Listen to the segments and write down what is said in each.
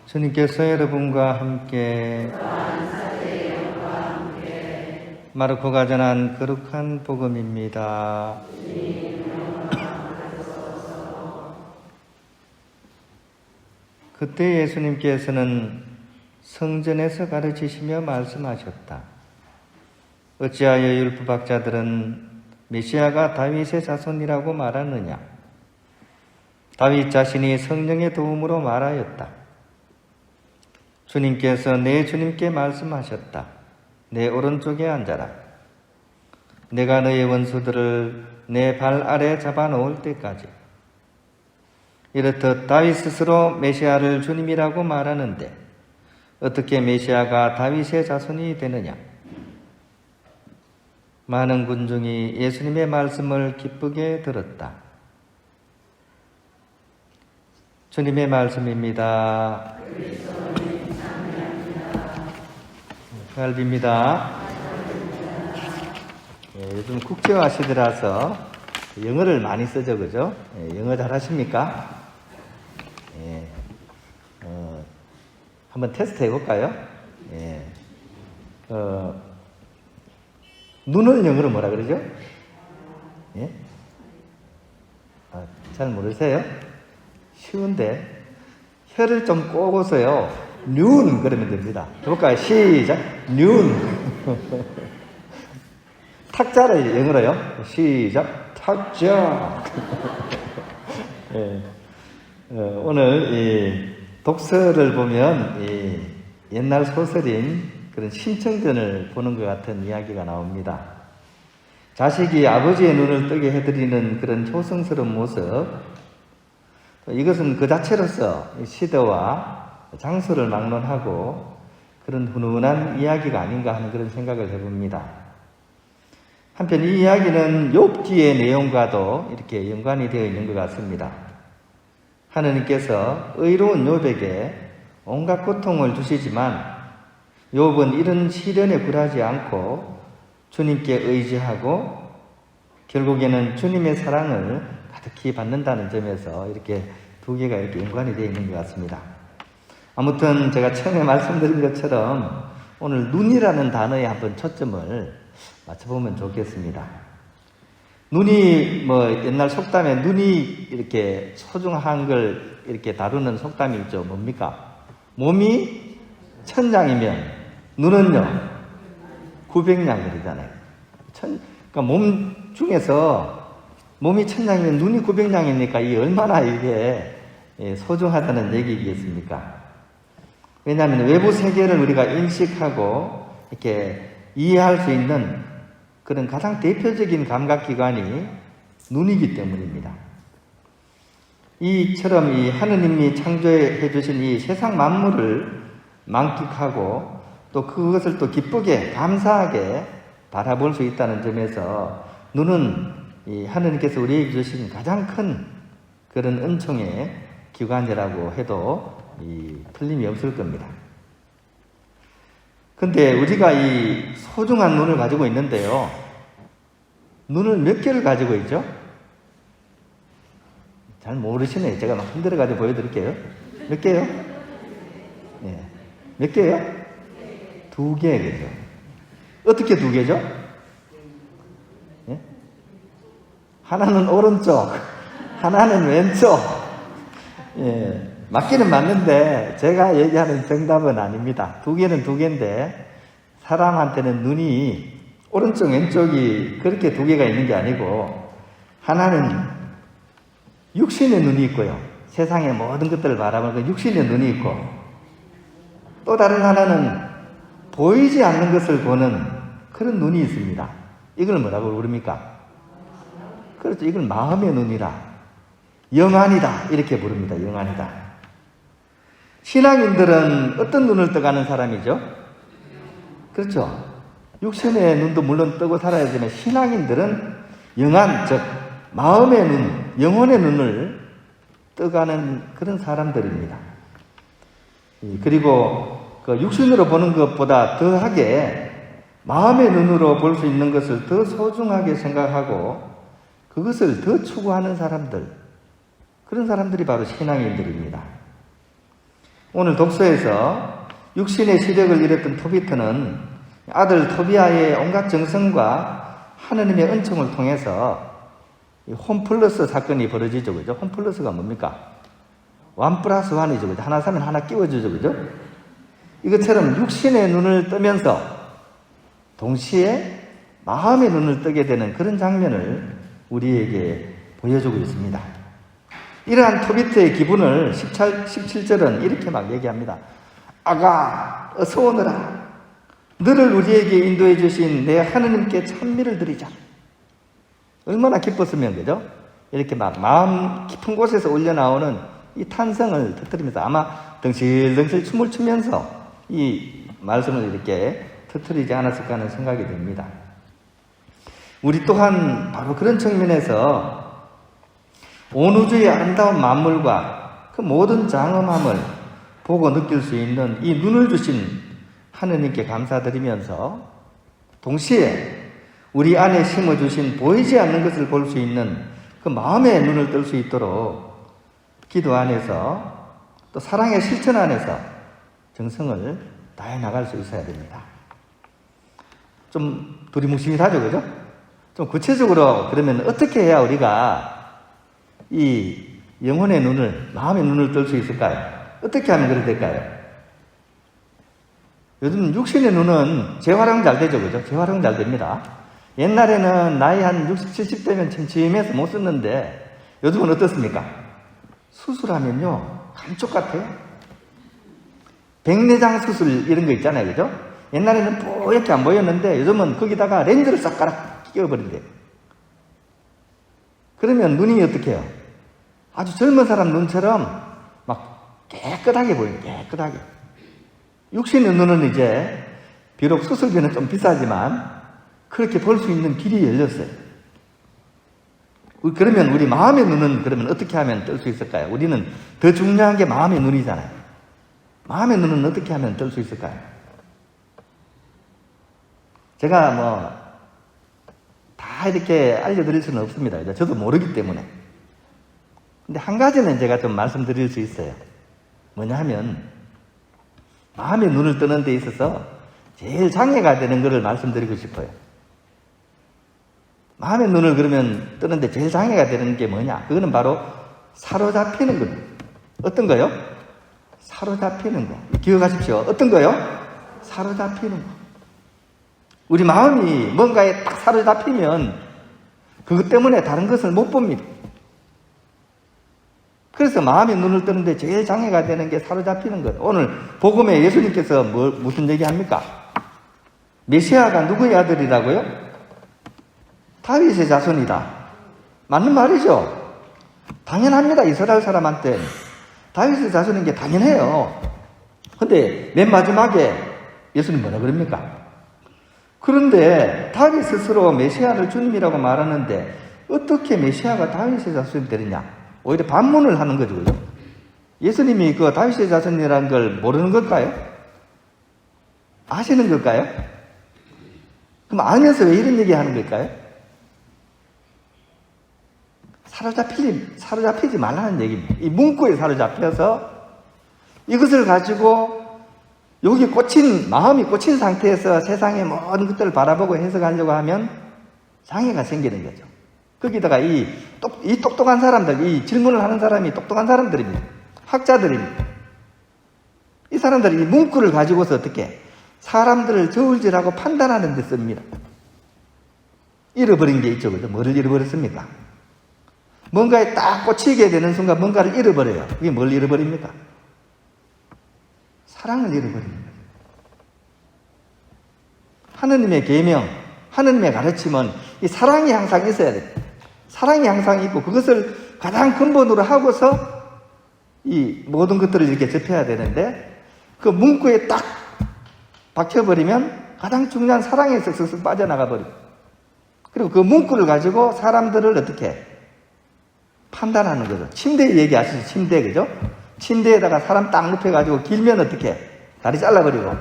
주님께서 여러분과 함께 마르코가 전한 거룩한 복음입니다. 그때 예수님께서는 성전에서 가르치시며 말씀하셨다. 어찌하여 율법학자들은 메시아가 다윗의 자손이라고 말하느냐? 다윗 자신이 성령의 도움으로 말하였다. 주님께서 내 주님께 말씀하셨다. 내 오른쪽에 앉아라. 내가 너의 원수들을 내 발 아래 잡아놓을 때까지. 이렇듯 다윗 스스로 메시아를 주님이라고 말하는데 어떻게 메시아가 다윗의 자손이 되느냐? 많은 군중이 예수님의 말씀을 기쁘게 들었다. 주님의 말씀입니다. 갈비입니다. 요즘 국제화 시대라서 영어를 많이 쓰죠, 그죠? 영어 잘하십니까? 한번 테스트 해볼까요? 눈을 영어로 뭐라 그러죠? 잘 모르세요? 쉬운데 혀를 좀 꼬고서요. 눈 그러면 됩니다. 해볼까요? 시작. 눈. 탁자를 영어로요. 시작. 탁자. 오늘 이 독서를 보면 이 옛날 소설인 그런 신청전을 보는 것 같은 이야기가 나옵니다. 자식이 아버지의 눈을 뜨게 해드리는 그런 효성스러운 모습, 이것은 그 자체로서 시대와 장소를 막론하고 그런 훈훈한 이야기가 아닌가 하는 그런 생각을 해봅니다. 한편 이 이야기는 욥기의 내용과도 이렇게 연관이 되어 있는 것 같습니다. 하느님께서 의로운 욥에게 온갖 고통을 주시지만 욥은 이런 시련에 굴하지 않고 주님께 의지하고 결국에는 주님의 사랑을 가득히 받는다는 점에서 이렇게 두 개가 이렇게 연관이 되어 있는 것 같습니다. 아무튼 제가 처음에 말씀드린 것처럼 오늘 눈이라는 단어에 한번 초점을 맞춰보면 좋겠습니다. 눈이 옛날 속담에 눈이 이렇게 소중한 걸 이렇게 다루는 속담이 있죠. 뭡니까? 몸이 천냥이면 눈은요 900냥 그러잖아요. 그러니까 몸 중에서 몸이 천냥이면 눈이 900냥이니까 이 얼마나 이게 소중하다는 얘기겠습니까? 왜냐하면 외부 세계를 우리가 인식하고 이렇게 이해할 수 있는 그런 가장 대표적인 감각기관이 눈이기 때문입니다. 이처럼 이 하느님이 창조해 주신 이 세상 만물을 만끽하고 또 그것을 또 기쁘게 감사하게 바라볼 수 있다는 점에서 눈은 이 하느님께서 우리에게 주신 가장 큰 그런 은총의 기관이라고 해도 틀림이 없을 겁니다. 근데 우리가 이 소중한 눈을 가지고 있는데요. 눈을 몇 개를 가지고 있죠? 잘 모르시네요. 제가 막 흔들어 가지고 보여드릴게요. 몇 개요? 몇 개요? 2개, 그죠? 어떻게 2개죠? 하나는 오른쪽, 하나는 왼쪽. 맞기는 맞는데 제가 얘기하는 정답은 아닙니다. 2개는 2개인데 사람한테는 눈이 오른쪽 왼쪽이 그렇게 2개가 있는 게 아니고 하나는 육신의 눈이 있고요. 세상의 모든 것들을 바라보는 육신의 눈이 있고 또 다른 하나는 보이지 않는 것을 보는 그런 눈이 있습니다. 이걸 뭐라고 부릅니까? 그렇죠. 이걸 마음의 눈이라 영안이다 이렇게 부릅니다. 영안이다. 신앙인들은 어떤 눈을 떠가는 사람이죠? 그렇죠. 육신의 눈도 물론 뜨고 살아야지만 신앙인들은 영안, 즉 마음의 눈, 영혼의 눈을 떠가는 그런 사람들입니다. 그리고 그 육신으로 보는 것보다 더하게 마음의 눈으로 볼 수 있는 것을 더 소중하게 생각하고 그것을 더 추구하는 사람들, 그런 사람들이 바로 신앙인들입니다. 오늘 독서에서 육신의 시력을 잃었던 토비트는 아들 토비아의 온갖 정성과 하느님의 은총을 통해서 홈플러스 사건이 벌어지죠. 그죠? 홈플러스가 뭡니까? 1+1이죠. 그죠? 하나 사면 하나 끼워주죠. 그죠? 이것처럼 육신의 눈을 뜨면서 동시에 마음의 눈을 뜨게 되는 그런 장면을 우리에게 보여주고 있습니다. 이러한 토비트의 기분을 17절은 이렇게 막 얘기합니다. 아가, 어서 오너라. 너를 우리에게 인도해 주신 내 하느님께 찬미를 드리자. 얼마나 기뻤으면, 그죠? 이렇게 막 마음 깊은 곳에서 올려나오는 이 탄성을 터뜨리면서 아마 덩실덩실 춤을 추면서 이 말씀을 이렇게 터뜨리지 않았을까 하는 생각이 듭니다. 우리 또한 바로 그런 측면에서 온 우주의 아름다운 만물과 그 모든 장엄함을 보고 느낄 수 있는 이 눈을 주신 하느님께 감사드리면서 동시에 우리 안에 심어주신 보이지 않는 것을 볼 수 있는 그 마음의 눈을 뜰 수 있도록 기도 안에서 또 사랑의 실천 안에서 정성을 다해 나갈 수 있어야 됩니다. 좀 두리뭉실하죠, 그죠? 좀 구체적으로 그러면 어떻게 해야 우리가 이 영혼의 눈을, 마음의 눈을 뜰 수 있을까요? 어떻게 하면 그래 될까요? 요즘 육신의 눈은 재활용 잘 되죠, 그죠? 재활용 잘 됩니다. 옛날에는 나이 한 60, 70대면 침침해서 못 썼는데 요즘은 어떻습니까? 수술하면요, 감쪽 같아요. 백내장 수술 이런 거 있잖아요, 그죠? 옛날에는 뽀얗게 안 보였는데 요즘은 거기다가 렌즈를 싹 끼워버린대요. 그러면 눈이 어떻게 해요? 아주 젊은 사람 눈처럼 막 깨끗하게 보여요. 깨끗하게. 육신의 눈은 이제 비록 수술비는 좀 비싸지만 그렇게 볼 수 있는 길이 열렸어요. 그러면 우리 마음의 눈은 그러면 어떻게 하면 뜰 수 있을까요? 우리는 더 중요한 게 마음의 눈이잖아요. 마음의 눈은 어떻게 하면 뜰 수 있을까요? 제가 다 이렇게 알려드릴 수는 없습니다. 저도 모르기 때문에. 근데 한 가지는 제가 좀 말씀드릴 수 있어요. 뭐냐 하면, 마음의 눈을 뜨는 데 있어서 제일 장애가 되는 것을 말씀드리고 싶어요. 마음의 눈을 그러면 뜨는데 제일 장애가 되는 게 뭐냐? 그거는 바로 사로잡히는 거예요. 어떤 거요? 사로잡히는 거. 기억하십시오. 어떤 거요? 사로잡히는 거. 우리 마음이 뭔가에 딱 사로잡히면 그것 때문에 다른 것을 못 봅니다. 그래서 마음의 눈을 뜨는데 제일 장애가 되는 게 사로잡히는 거예요. 오늘 복음에 예수님께서 무슨 얘기합니까? 메시아가 누구의 아들이라고요? 다윗의 자손이다. 맞는 말이죠. 당연합니다. 이스라엘 사람한테 다윗의 자손인 게 당연해요. 근데 맨 마지막에 예수님 뭐라 그럽니까? 그런데 다윗 스스로 메시아를 주님이라고 말하는데 어떻게 메시아가 다윗의 자손이 되느냐? 오히려 반문을 하는 거죠. 그죠? 예수님이 그 다윗의 자손이라는 걸 모르는 걸까요? 아시는 걸까요? 그럼 알면서 왜 이런 얘기 하는 걸까요? 사로잡히지 말라는 얘기입니다. 이 문구에 사로잡혀서 이것을 가지고 여기 마음이 꽂힌 상태에서 세상의 모든 것들을 바라보고 해석하려고 하면 장애가 생기는 거죠. 거기다가 이 똑똑한 사람들, 이 질문을 하는 사람이 똑똑한 사람들입니다. 학자들입니다. 이 사람들이 이 문구를 가지고서 어떻게 사람들을 저울질하고 판단하는 데 씁니다. 잃어버린 게 있죠. 그죠? 뭐를 잃어버렸습니까? 뭔가에 딱 꽂히게 되는 순간 뭔가를 잃어버려요. 그게 뭘 잃어버립니까? 사랑을 잃어버립니다. 하느님의 계명, 하느님의 가르침은 이 사랑이 항상 있어야 돼요. 사랑이 항상 있고 그것을 가장 근본으로 하고서 이 모든 것들을 이렇게 접해야 되는데 그 문구에 딱 박혀버리면 가장 중요한 사랑에서 쓱쓱 빠져나가 버리고 그리고 그 문구를 가지고 사람들을 어떻게 판단하는 거죠. 침대 얘기 아시죠? 침대, 그죠? 침대에다가 사람 딱 눕혀가지고 길면 어떻게 다리 잘라버리고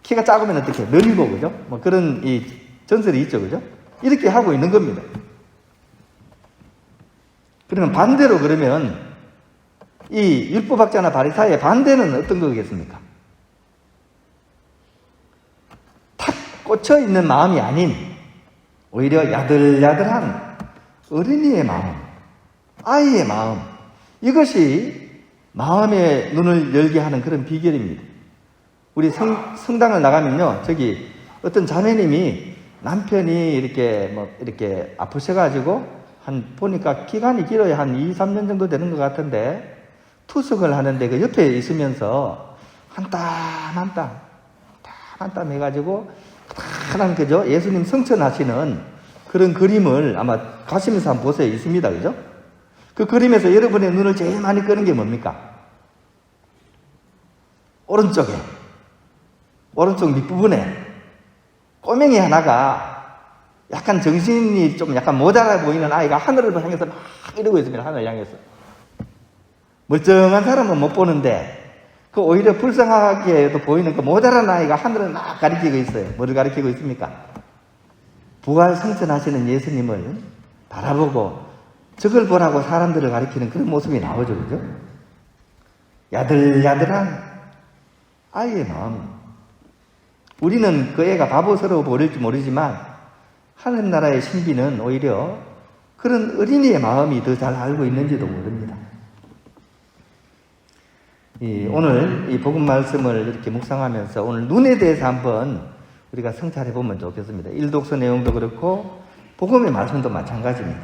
키가 작으면 어떻게 늘리고, 그죠? 그런 이 전설이 있죠, 그죠? 이렇게 하고 있는 겁니다. 그러면 반대로 그러면 이 율법학자나 바리사의 반대는 어떤 거겠습니까? 탁 꽂혀 있는 마음이 아닌 오히려 야들야들한 어린이의 마음, 아이의 마음, 이것이 마음의 눈을 열게 하는 그런 비결입니다. 우리 성당을 나가면요, 저기 어떤 자매님이 남편이 이렇게 아프셔가지고 보니까 기간이 길어야 한 2, 3년 정도 되는 것 같은데 투석을 하는데 그 옆에 있으면서 한 땀 해가지고 하나님 그죠? 예수님 성천하시는 그런 그림을 아마 가시면서 한번 보세요. 있습니다. 그죠? 그 그림에서 여러분의 눈을 제일 많이 끄는 게 뭡니까? 오른쪽 밑부분에 꼬맹이 하나가 약간 정신이 좀 약간 모자라 보이는 아이가 하늘을 향해서 막 이러고 있습니다. 하늘을 향해서. 멀쩡한 사람은 못 보는데 그 오히려 불쌍하게도 보이는 그 모자란 아이가 하늘을 막 가리키고 있어요. 뭐를 가리키고 있습니까? 부활 성천하시는 예수님을 바라보고 저걸 보라고 사람들을 가리키는 그런 모습이 나오죠. 그죠? 야들야들한 아이의 마음. 우리는 그 애가 바보스러워 보일지 모르지만 하늘나라의 신비는 오히려 그런 어린이의 마음이 더 잘 알고 있는지도 모릅니다. 오늘 이 복음 말씀을 이렇게 묵상하면서 오늘 눈에 대해서 한번 우리가 성찰해 보면 좋겠습니다. 일독서 내용도 그렇고 복음의 말씀도 마찬가지입니다.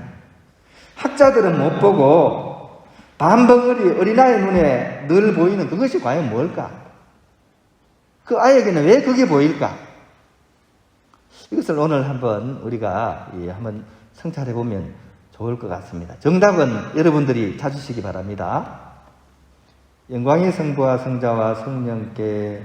학자들은 못 보고 반벙어리 어린아이 눈에 늘 보이는 그것이 과연 뭘까? 그 아이에게는 왜 그게 보일까? 이것을 오늘 한번 우리가 한번 성찰해 보면 좋을 것 같습니다. 정답은 여러분들이 찾으시기 바랍니다. 영광의 성부와 성자와 성령께